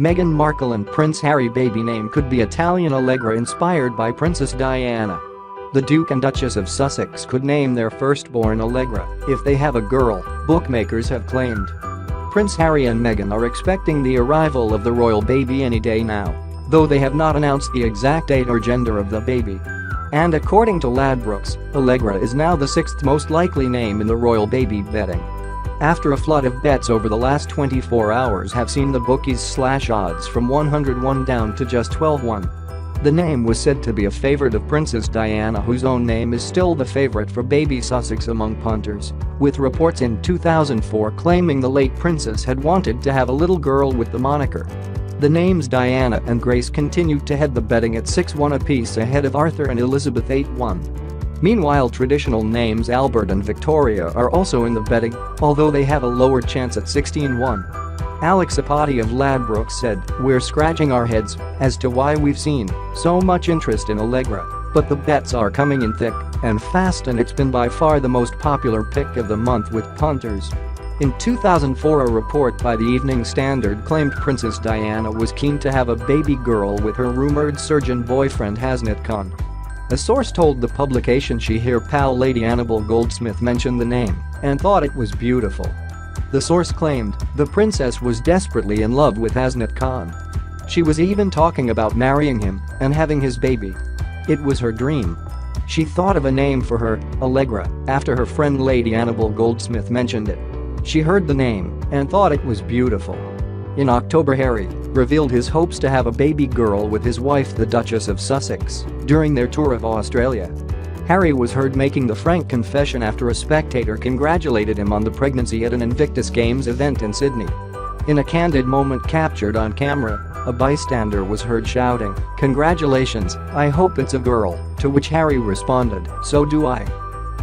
Meghan Markle and Prince Harry baby name could be Italian Allegra inspired by Princess Diana. The Duke and Duchess of Sussex could name their firstborn Allegra if they have a girl, bookmakers have claimed. Prince Harry and Meghan are expecting the arrival of the royal baby any day now, though they have not announced the exact date or gender of the baby. And according to Ladbrokes, Allegra is now the sixth most likely name in the royal baby betting. After a flood of bets over the last 24 hours have seen the bookies slash odds from 101 down to just 12-1. The name was said to be a favorite of Princess Diana, whose own name is still the favorite for baby Sussex among punters, with reports in 2004 claiming the late princess had wanted to have a little girl with the moniker. The names Diana and Grace continued to head the betting at 6-1 apiece ahead of Arthur and Elizabeth 8-1. Meanwhile, traditional names Albert and Victoria are also in the betting, although they have a lower chance at 16-1. Alex Apati of Ladbrokes said, "We're scratching our heads as to why we've seen so much interest in Allegra, but the bets are coming in thick and fast and it's been by far the most popular pick of the month with punters." In 2004, a report by the Evening Standard claimed Princess Diana was keen to have a baby girl with her rumored surgeon boyfriend Hasnat Khan. A source told the publication she heard pal Lady Annabel Goldsmith mention the name and thought it was beautiful. The source claimed the princess was desperately in love with Hasnat Khan. She was even talking about marrying him and having his baby. It was her dream. She thought of a name for her, Allegra, after her friend Lady Annabel Goldsmith mentioned it. She heard the name and thought it was beautiful. In October, Harry revealed his hopes to have a baby girl with his wife, the Duchess of Sussex, during their tour of Australia. Harry was heard making the frank confession after a spectator congratulated him on the pregnancy at an Invictus Games event in Sydney. In a candid moment captured on camera, a bystander was heard shouting, "Congratulations, I hope it's a girl," to which Harry responded, "So do I."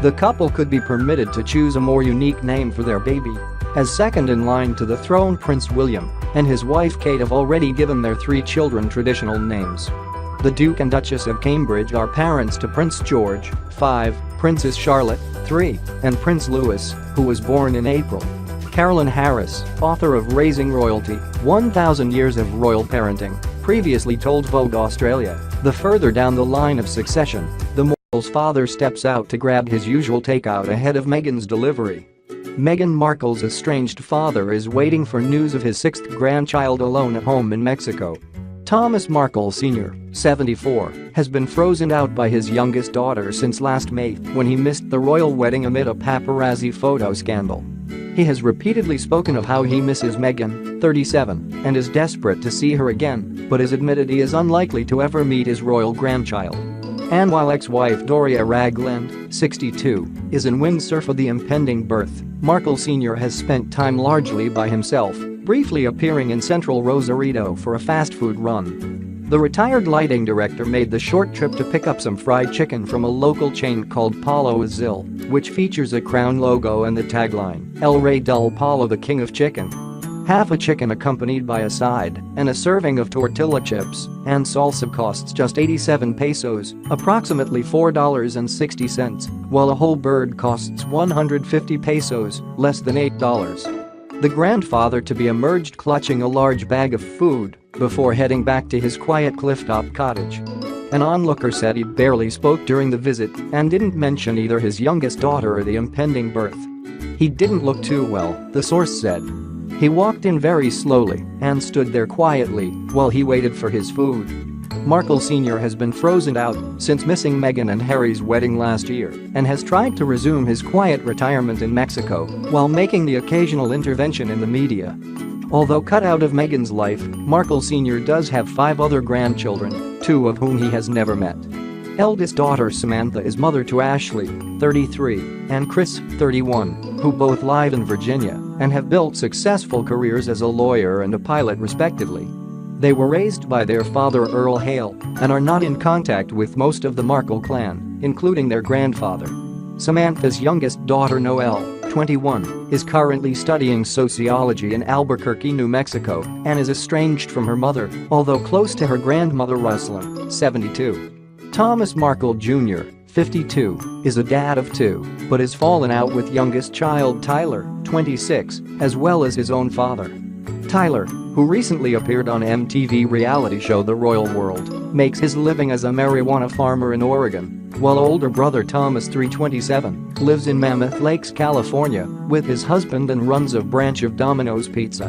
The couple could be permitted to choose a more unique name for their baby, as second in line to the throne Prince William and his wife Kate have already given their three children traditional names. The Duke and Duchess of Cambridge are parents to Prince George, 5, Princess Charlotte, 3, and Prince Louis, who was born in April. Carolyn Harris, author of Raising Royalty, 1,000 Years of Royal Parenting, previously told Vogue Australia, the further down the line of succession, the more father steps out to grab his usual takeout ahead of Meghan's delivery. Meghan Markle's estranged father is waiting for news of his sixth grandchild alone at home in Mexico. Thomas Markle Sr., 74, has been frozen out by his youngest daughter since last May when he missed the royal wedding amid a paparazzi photo scandal. He has repeatedly spoken of how he misses Meghan, 37, and is desperate to see her again, but has admitted he is unlikely to ever meet his royal grandchild. And while ex-wife Doria Ragland, 62, is in Windsor for the impending birth, Markle Sr. has spent time largely by himself, briefly appearing in central Rosarito for a fast food run. The retired lighting director made the short trip to pick up some fried chicken from a local chain called Palo Azul, which features a crown logo and the tagline, "El Rey del Palo, the King of Chicken." Half a chicken accompanied by a side and a serving of tortilla chips and salsa costs just 87 pesos, approximately $4.60, while a whole bird costs 150 pesos, less than $8. The grandfather-to-be emerged clutching a large bag of food before heading back to his quiet clifftop cottage. An onlooker said he barely spoke during the visit and didn't mention either his youngest daughter or the impending birth. He didn't look too well, the source said. He walked in very slowly and stood there quietly while he waited for his food. Markle Sr. has been frozen out since missing Meghan and Harry's wedding last year and has tried to resume his quiet retirement in Mexico while making the occasional intervention in the media. Although cut out of Meghan's life, Markle Sr. does have 5 other grandchildren, 2 of whom he has never met. Eldest daughter Samantha is mother to Ashley, 33, and Chris, 31, who both live in Virginia and have built successful careers as a lawyer and a pilot respectively. They were raised by their father Earl Hale and are not in contact with most of the Markle clan, including their grandfather. Samantha's youngest daughter Noelle, 21, is currently studying sociology in Albuquerque, New Mexico, and is estranged from her mother, although close to her grandmother Rosalind, 72. Thomas Markle Jr., 52, is a dad of 2, but has fallen out with youngest child Tyler, 26, as well as his own father. Tyler, who recently appeared on MTV reality show The Royal World, makes his living as a marijuana farmer in Oregon, while older brother Thomas, 327, lives in Mammoth Lakes, California, with his husband and runs a branch of Domino's Pizza.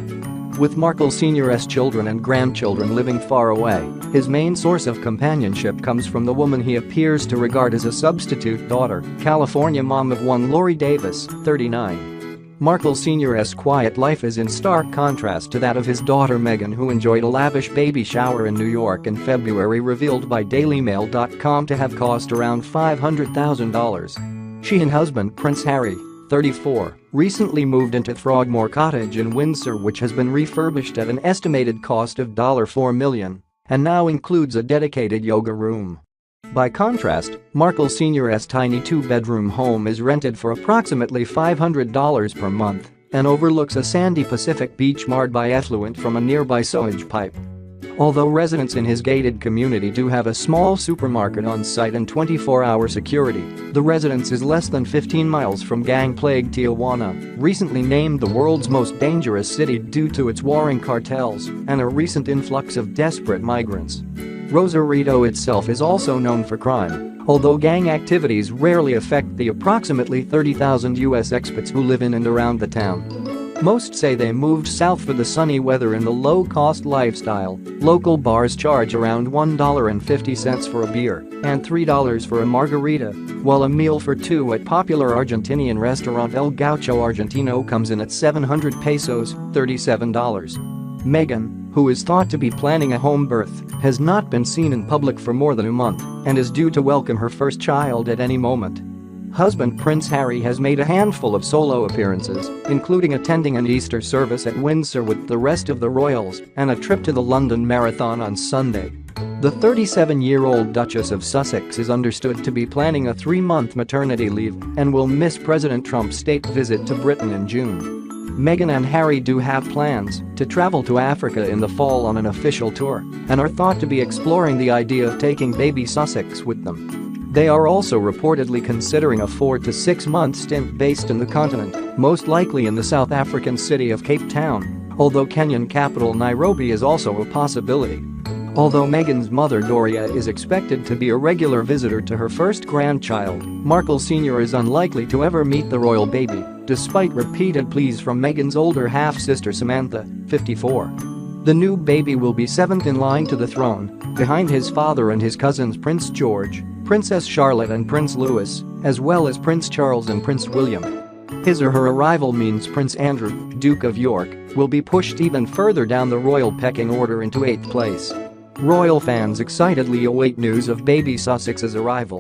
With Markle Sr.'s children and grandchildren living far away, his main source of companionship comes from the woman he appears to regard as a substitute daughter, California mom of one Lori Davis, 39. Markle Sr.'s quiet life is in stark contrast to that of his daughter Meghan, who enjoyed a lavish baby shower in New York in February, revealed by DailyMail.com to have cost around $500,000. She and husband Prince Harry, 34, recently moved into Frogmore Cottage in Windsor, which has been refurbished at an estimated cost of $4 million and now includes a dedicated yoga room. By contrast, Markle Sr.'s tiny two-bedroom home is rented for approximately $500 per month and overlooks a sandy Pacific beach marred by effluent from a nearby sewage pipe. Although residents in his gated community do have a small supermarket on site and 24-hour security, the residence is less than 15 miles from gang-plagued Tijuana, recently named the world's most dangerous city due to its warring cartels and a recent influx of desperate migrants. Rosarito itself is also known for crime, although gang activities rarely affect the approximately 30,000 U.S. expats who live in and around the town. Most say they moved south for the sunny weather and the low-cost lifestyle. Local bars charge around $1.50 for a beer and $3 for a margarita, while a meal for two at popular Argentinian restaurant El Gaucho Argentino comes in at 700 pesos, $37. Meghan, who is thought to be planning a home birth, has not been seen in public for more than a month and is due to welcome her first child at any moment. Husband Prince Harry has made a handful of solo appearances, including attending an Easter service at Windsor with the rest of the royals and a trip to the London Marathon on Sunday. The 37-year-old Duchess of Sussex is understood to be planning a 3-month maternity leave and will miss President Trump's state visit to Britain in June. Meghan and Harry do have plans to travel to Africa in the fall on an official tour and are thought to be exploring the idea of taking baby Sussex with them. They are also reportedly considering a 4 to 6 month stint based in the continent, most likely in the South African city of Cape Town, although Kenyan capital Nairobi is also a possibility. Although Meghan's mother Doria is expected to be a regular visitor to her first grandchild, Markle Sr. is unlikely to ever meet the royal baby, despite repeated pleas from Meghan's older half-sister Samantha, 54. The new baby will be 7th in line to the throne, behind his father and his cousins Prince George, Princess Charlotte and Prince Louis, as well as Prince Charles and Prince William. His or her arrival means Prince Andrew, Duke of York, will be pushed even further down the royal pecking order into 8th place. Royal fans excitedly await news of baby Sussex's arrival.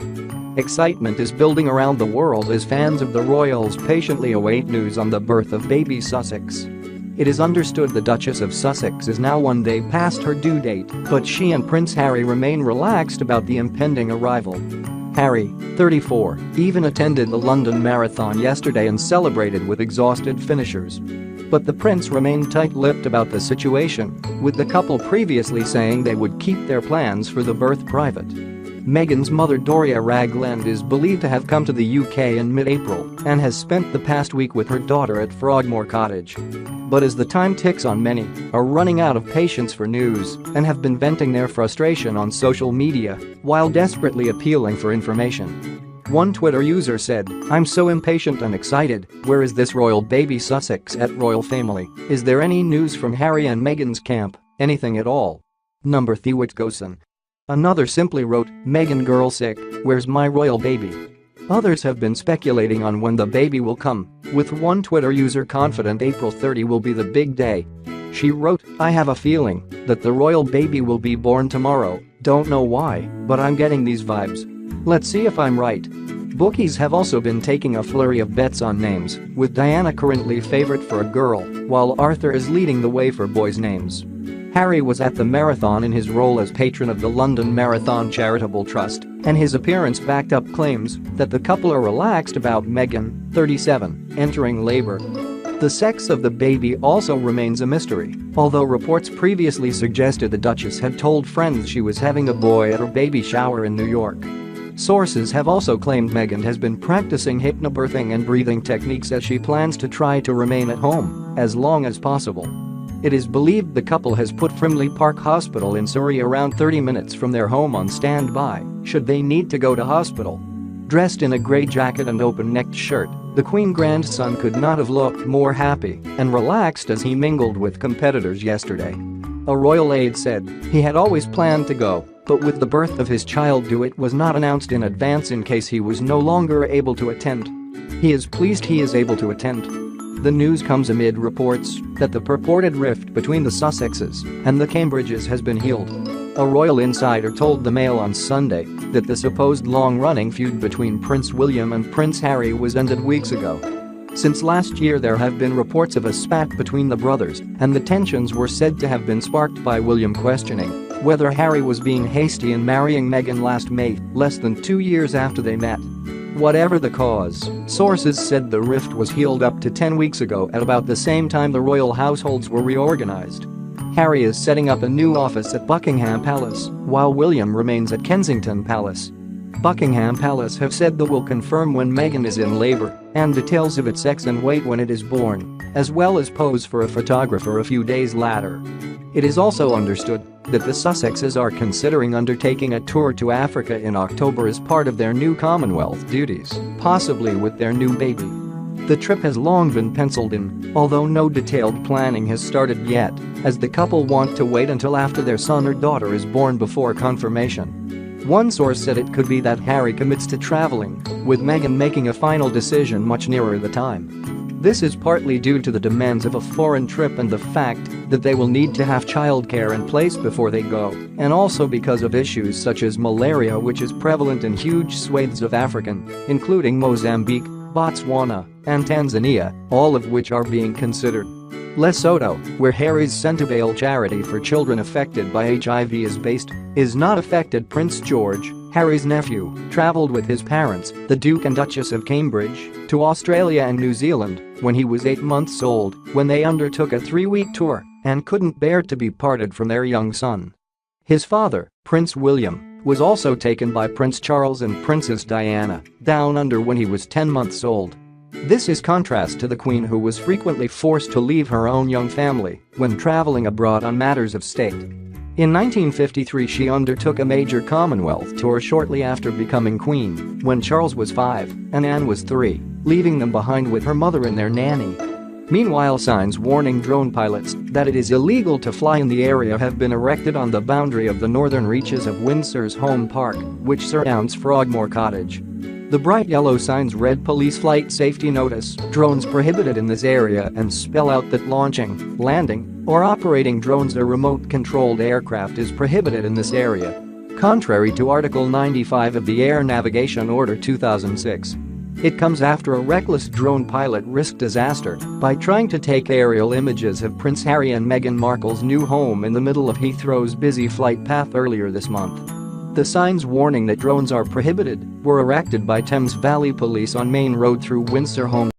Excitement is building around the world as fans of the royals patiently await news on the birth of baby Sussex. It is understood the Duchess of Sussex is now one day past her due date, but she and Prince Harry remain relaxed about the impending arrival. Harry, 34, even attended the London Marathon yesterday and celebrated with exhausted finishers. But the prince remained tight-lipped about the situation, with the couple previously saying they would keep their plans for the birth private. Meghan's mother Doria Ragland is believed to have come to the UK in mid-April and has spent the past week with her daughter at Frogmore Cottage. But as the time ticks on, many are running out of patience for news and have been venting their frustration on social media while desperately appealing for information. One Twitter user said, "I'm so impatient and excited, where is this royal baby Sussex at Royal Family? Is there any news from Harry and Meghan's camp? Anything at all?" Number Thewitgosen. Another simply wrote, "Meghan girl sick, where's my royal baby?" Others have been speculating on when the baby will come, with one Twitter user confident April 30 will be the big day. She wrote, "I have a feeling that the royal baby will be born tomorrow, don't know why, but I'm getting these vibes. Let's see if I'm right." Bookies have also been taking a flurry of bets on names, with Diana currently favorite for a girl, while Arthur is leading the way for boys' names. Harry was at the marathon in his role as patron of the London Marathon Charitable Trust, and his appearance backed up claims that the couple are relaxed about Meghan, 37, entering labor. The sex of the baby also remains a mystery, although reports previously suggested the Duchess had told friends she was having a boy at her baby shower in New York. Sources have also claimed Meghan has been practicing hypnobirthing and breathing techniques as she plans to try to remain at home as long as possible. It is believed the couple has put Frimley Park Hospital in Surrey around 30 minutes from their home on standby should they need to go to hospital. Dressed in a grey jacket and open-necked shirt, the Queen grandson could not have looked more happy and relaxed as he mingled with competitors yesterday. A royal aide said he had always planned to go, but with the birth of his child it was not announced in advance in case he was no longer able to attend. He is pleased he is able to attend. The news comes amid reports that the purported rift between the Sussexes and the Cambridges has been healed. A royal insider told the Mail on Sunday that the supposed long-running feud between Prince William and Prince Harry was ended weeks ago. Since last year there have been reports of a spat between the brothers, and the tensions were said to have been sparked by William questioning whether Harry was being hasty in marrying Meghan last May, less than 2 years after they met. Whatever the cause, sources said the rift was healed up to 10 weeks ago at about the same time the royal households were reorganized. Harry is setting up a new office at Buckingham Palace, while William remains at Kensington Palace. Buckingham Palace have said they will confirm when Meghan is in labor and details of its sex and weight when it is born, as well as pose for a photographer a few days later. It is also understood that the Sussexes are considering undertaking a tour to Africa in October as part of their new Commonwealth duties, possibly with their new baby. The trip has long been penciled in, although no detailed planning has started yet, as the couple want to wait until after their son or daughter is born before confirmation. One source said it could be that Harry commits to traveling, with Meghan making a final decision much nearer the time. This is partly due to the demands of a foreign trip and the fact that they will need to have childcare in place before they go, and also because of issues such as malaria, which is prevalent in huge swathes of Africa, including Mozambique, Botswana, and Tanzania, all of which are being considered. Lesotho, where Harry's Centervale charity for children affected by HIV is based, is not affected. Prince George, Harry's nephew, traveled with his parents, the Duke and Duchess of Cambridge, to Australia and New Zealand when he was 8 months old, when they undertook a 3-week tour and couldn't bear to be parted from their young son. His father, Prince William, was also taken by Prince Charles and Princess Diana down under when he was 10 months old. This is contrast to the Queen, who was frequently forced to leave her own young family when traveling abroad on matters of state. In 1953 she undertook a major Commonwealth tour shortly after becoming Queen, when Charles was 5 and Anne was 3, leaving them behind with her mother and their nanny. Meanwhile, signs warning drone pilots that it is illegal to fly in the area have been erected on the boundary of the northern reaches of Windsor's Home Park, which surrounds Frogmore Cottage. The bright yellow signs read Police Flight Safety Notice, drones prohibited in this area, and spell out that launching, landing, or operating drones or remote-controlled aircraft is prohibited in this area, contrary to Article 95 of the Air Navigation Order 2006. It comes after a reckless drone pilot risked disaster by trying to take aerial images of Prince Harry and Meghan Markle's new home in the middle of Heathrow's busy flight path earlier this month. The signs warning that drones are prohibited were erected by Thames Valley Police on Main Road through Windsor Home.